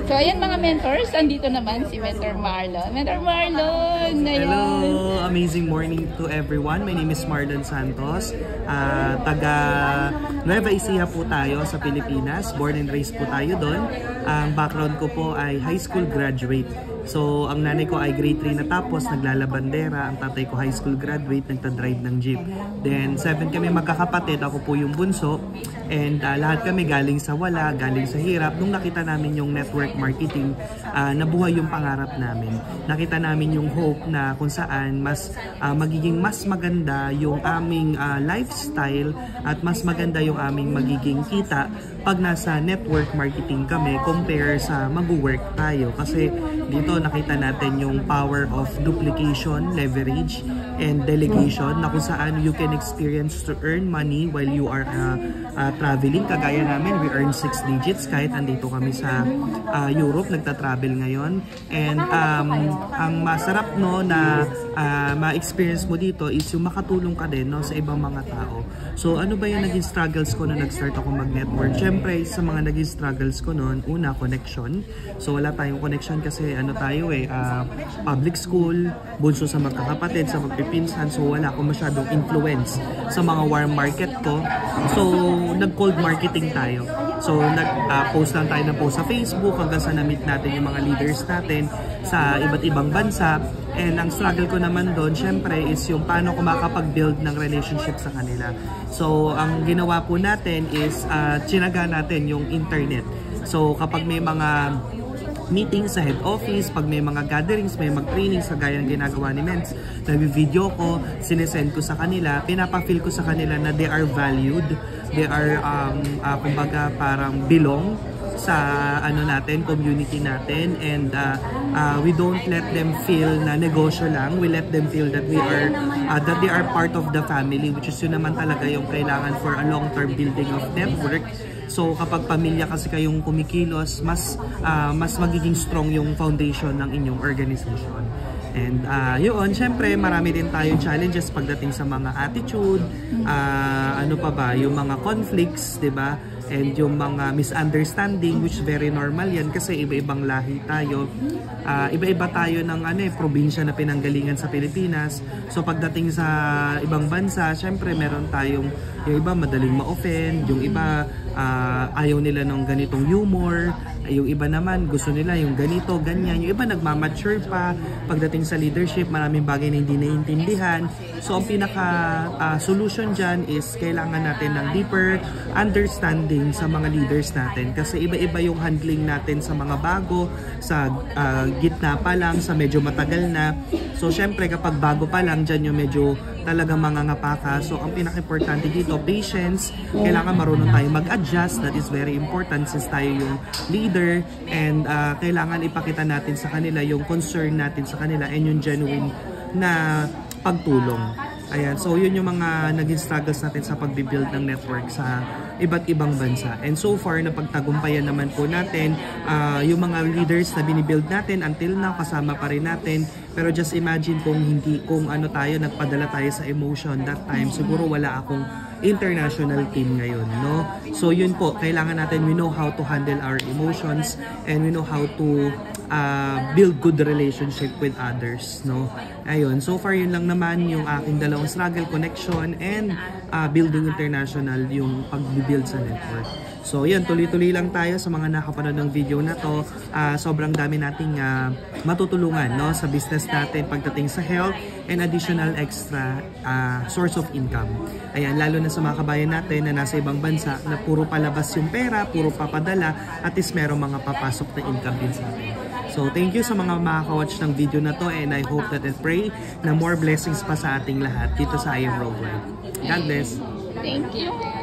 So, ayan mga mentors, andito naman si Mentor Marlon. Mentor Marlon! Ayan. Hello! Amazing morning to everyone. My name is Marlon Santos. Taga Nueva Ecija po tayo sa Pilipinas. Born and raised po tayo doon. Ang background ko po ay high school graduate. So, ang nanay ko ay grade 3 natapos, naglalabandera. Ang tatay ko high school graduate, nagta-drive ng jeep. Then, 7 kami magkakapatid. Ako po yung bunso. And lahat kami galing sa wala, galing sa hirap. Nung nakita namin yung network marketing, nabuhay yung pangarap namin. Nakita namin yung hope na kung saan magiging mas maganda yung aming lifestyle at mas maganda yung aming magiging kita pag nasa network marketing kami compare sa mag-work tayo. Kasi dito nakita natin yung power of duplication, leverage, and delegation na kung saan you can experience to earn money while you are traveling. Kagaya namin, we earn 6 digits kahit andito kami sa Europe, nagta-travel ngayon. And ang masarap no na ma-experience mo dito is yung makatulong ka din no, sa ibang mga tao. So ano ba yung naging struggles ko na nag-start ako mag-network? Siyempre, sa mga naging struggles ko noon, una, connection. So wala tayong connection kasi ano tayo public school, bunso sa magkakapatid, sa magpipinsan. So wala akong masyadong influence sa mga warm market ko. So nag-cold marketing tayo. So nag-post lang tayo ng post sa Facebook hanggang sa na-meet natin yung mga leaders natin sa iba't ibang bansa. And ang struggle ko naman doon, syempre, is yung paano ko makapag-build ng relationship sa kanila. So, ang ginawa po natin is, tsinaga natin yung internet. So, kapag may mga meetings sa head office, pag may mga gatherings, may mag-trainings, gaya ng ginagawa ni Mens, nag-video ko, sinesend ko sa kanila, pinapafeel ko sa kanila na they are valued, they are, kumbaga, parang belong sa ano natin, community natin, and we don't let them feel na negosyo lang. We let them feel that we are that they are part of the family, which is yun naman talaga yung kailangan for a long-term building of network. So kapag pamilya kasi kayong kumikilos, mas magiging strong yung foundation ng inyong organization. And yun, syempre marami din tayong challenges pagdating sa mga attitude, ano pa ba, yung mga conflicts, 'di ba? And yung mga misunderstanding, which very normal yan kasi iba-ibang lahi tayo. Iba-iba tayo ng probinsya na pinanggalingan sa Pilipinas. So pagdating sa ibang bansa, syempre meron tayong, yung iba madaling ma-offend, yung iba ayaw nila ng ganitong humor, yung iba naman gusto nila yung ganito, ganyan. Yung iba nagmamature pa. Pagdating sa leadership, maraming bagay na hindi naiintindihan. So ang pinaka-solution dyan is kailangan natin ng deeper understanding sa mga leaders natin. Kasi iba-iba yung handling natin sa mga bago, sa gitna pa lang, sa medyo matagal na. So syempre kapag bago pa lang, dyan yung medyo talagang mangangapa ka. So ang pinaka-importante dito, patience. Kailangan marunong tayo mag-adjust. That is very important since tayo yung leader, and kailangan ipakita natin sa kanila yung concern natin sa kanila and yung genuine na pagtulong. Ayan, so yun yung mga naging struggles natin sa pag-build ng network sa iba't ibang bansa. And so far, napagtagumpayan naman po natin yung mga leaders na binibuild natin until now, kasama pa rin natin. Pero just imagine kung ano tayo, nagpadala tayo sa emotion that time, siguro wala akong international team ngayon, no? So yun po, kailangan natin, we know how to handle our emotions and we know how to build good relationship with others, no? Ayun, so far yun lang naman yung aking dalawang struggle, connection and building international, yung pag-build sa network. So yan, tuloy-tuloy lang tayo sa mga nakapanood ng video na to. Sobrang dami nating matutulungan, no, sa business natin pagdating sa health and additional extra source of income. Ayan, lalo na sa mga kabayan natin na nasa ibang bansa na puro palabas yung pera, puro papadala, at least merong mga papasok na income din sa atin. So thank you sa mga makaka-watch ng video na to, and I hope that and pray na more blessings pa sa ating lahat dito sa I Am Worldwide. God bless! Thank you!